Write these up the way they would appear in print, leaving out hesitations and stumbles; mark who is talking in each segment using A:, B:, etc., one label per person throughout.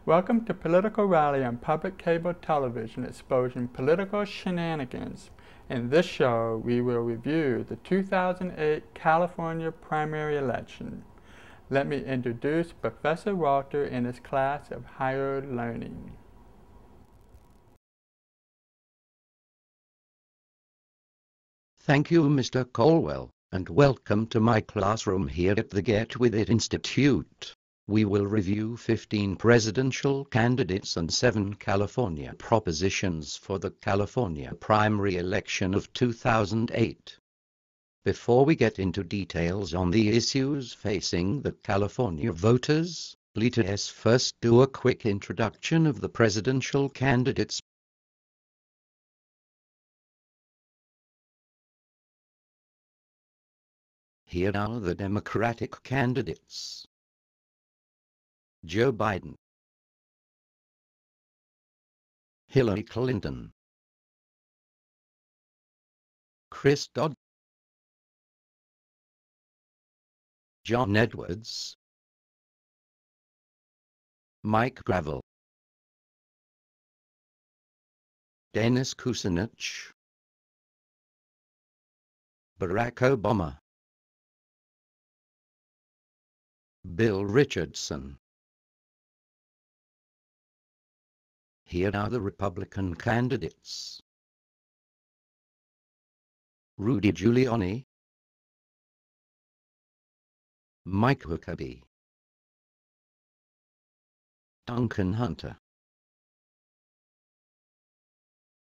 A: Welcome to Political Rally on public cable television exposing political shenanigans. In this show, we will review the 2008 California primary election. Let me introduce Professor Walter in his class of higher learning.
B: Thank you, Mr. Colwell, and welcome to my classroom here at the Get With It Institute. We will review 15 presidential candidates and 7 California propositions for the California primary election of 2008. Before we get into details on the issues facing the California voters, let's first do a quick introduction of the presidential candidates. Here are the Democratic candidates. Joe Biden, Hillary Clinton, Chris Dodd, John Edwards, Mike Gravel, Dennis Kucinich, Barack Obama, Bill Richardson. Here are the Republican candidates. Rudy Giuliani, Mike Huckabee, Duncan Hunter,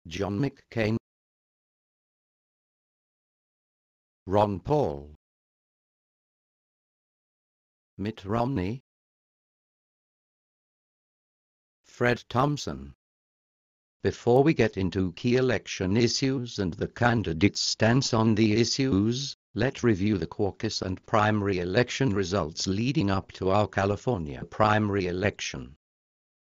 B: John McCain, Ron Paul, Mitt Romney, Fred Thompson. Before we get into key election issues and the candidates' stance on the issues, let's review the caucus and primary election results leading up to our California primary election.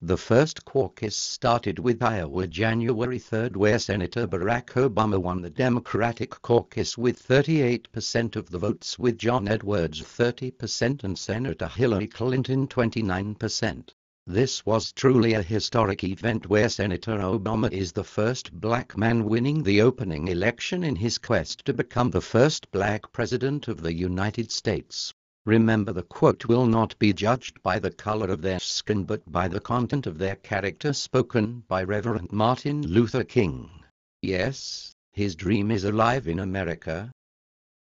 B: The first caucus started with Iowa January 3rd, where Senator Barack Obama won the Democratic caucus with 38% of the votes, with John Edwards 30% and Senator Hillary Clinton 29%. This was truly a historic event where Senator Obama is the first black man winning the opening election in his quest to become the first black president of the United States. Remember, the quote will not be judged by the color of their skin but by the content of their character, spoken by Reverend Martin Luther King. Yes, his dream is alive in America.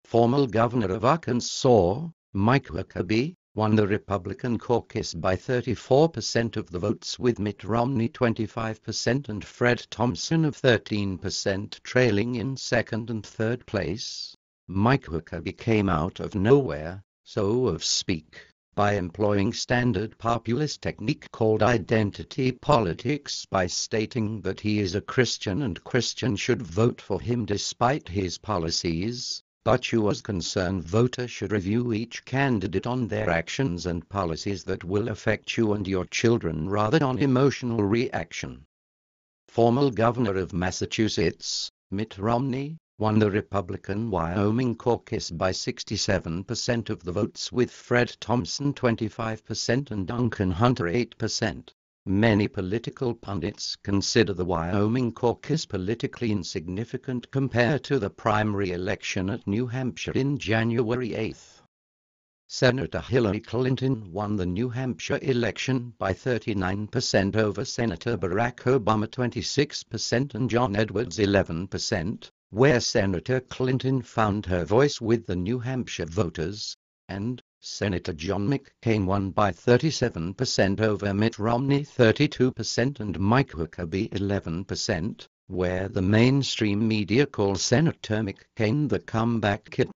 B: Former governor of Arkansas, Mike Huckabee, won the Republican caucus by 34% of the votes, with Mitt Romney 25% and Fred Thompson of 13% trailing in second and third place. Mike Huckabee came out of nowhere, so to speak, by employing standard populist technique called identity politics by stating that he is a Christian and Christians should vote for him despite his policies. But you as concerned voter should review each candidate on their actions and policies that will affect you and your children rather than emotional reaction. Former governor of Massachusetts, Mitt Romney, won the Republican Wyoming caucus by 67% of the votes, with Fred Thompson 25% and Duncan Hunter 8%. Many political pundits consider the Wyoming caucus politically insignificant compared to the primary election at New Hampshire in January 8. Senator Hillary Clinton won the New Hampshire election by 39% over Senator Barack Obama 26% and John Edwards 11%, where Senator Clinton found her voice with the New Hampshire voters, and Senator John McCain won by 37% over Mitt Romney 32% and Mike Huckabee 11%, where the mainstream media calls Senator McCain the comeback kid.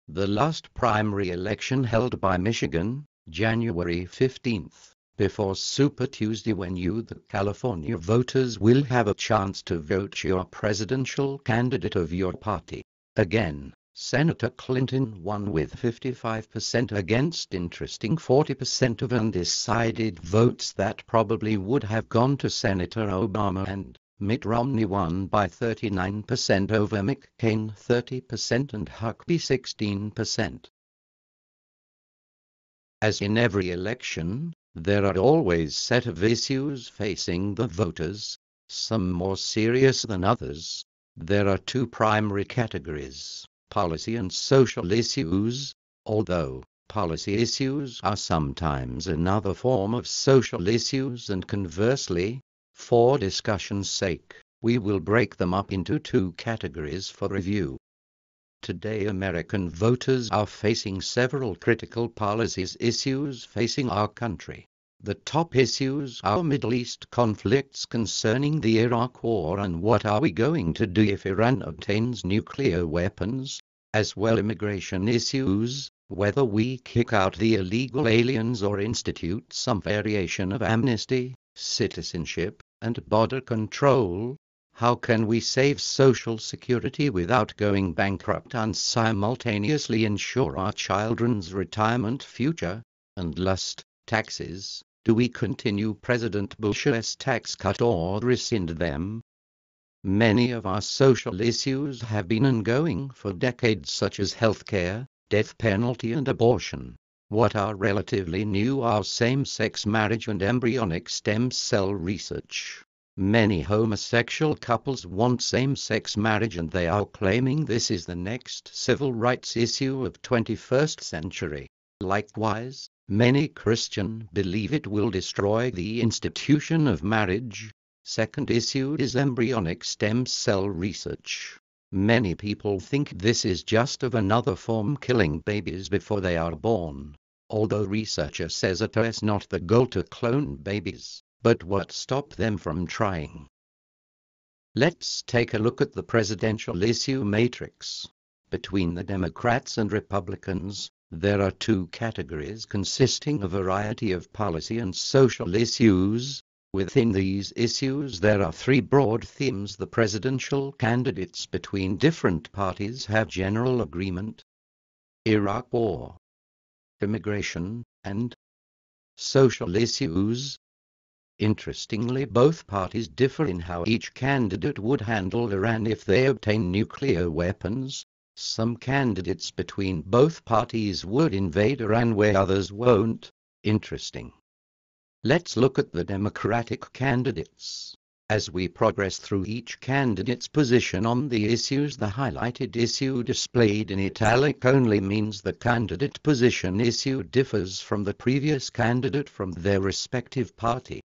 B: The last primary election held by Michigan, January 15th, before Super Tuesday, when you, the California voters, will have a chance to vote your presidential candidate of your party. Again, Senator Clinton won with 55% against interesting 40% of undecided votes that probably would have gone to Senator Obama, and Mitt Romney won by 39% over McCain 30% and Huckabee 16%. As in every election, There are always set of issues facing the voters, some more serious than others. There are two primary categories, policy and social issues, although policy issues are sometimes another form of social issues, and conversely, for discussion's sake, we will break them up into two categories for review. Today American voters are facing several critical policy issues facing our country. The top issues are Middle East conflicts concerning the Iraq War and what are we going to do if Iran obtains nuclear weapons, as well immigration issues, whether we kick out the illegal aliens or institute some variation of amnesty, citizenship, and border control. How can we save Social Security without going bankrupt and simultaneously ensure our children's retirement future? And last, taxes. Do we continue President Bush's tax cut or rescind them? Many of our social issues have been ongoing for decades, such as healthcare, death penalty and abortion. What are relatively new are same-sex marriage and embryonic stem cell research. Many homosexual couples want same-sex marriage and they are claiming this is the next civil rights issue of 21st century. Likewise, many Christians believe it will destroy the institution of marriage. Second issue is embryonic stem cell research. Many people think this is just of another form killing babies before they are born, although researcher says it is not the goal to clone babies. But what stopped them from trying? Let's take a look at the presidential issue matrix. Between the Democrats and Republicans, there are two categories consisting of a variety of policy and social issues. Within these issues there are three broad themes the presidential candidates between different parties have general agreement: Iraq War, immigration, and social issues. Interestingly, both parties differ in how each candidate would handle Iran if they obtain nuclear weapons. Some candidates between both parties would invade Iran where others won't. Interesting. Let's look at the Democratic candidates. As we progress through each candidate's position on the issues, the highlighted issue displayed in italic only means the candidate position issue differs from the previous candidate from their respective party.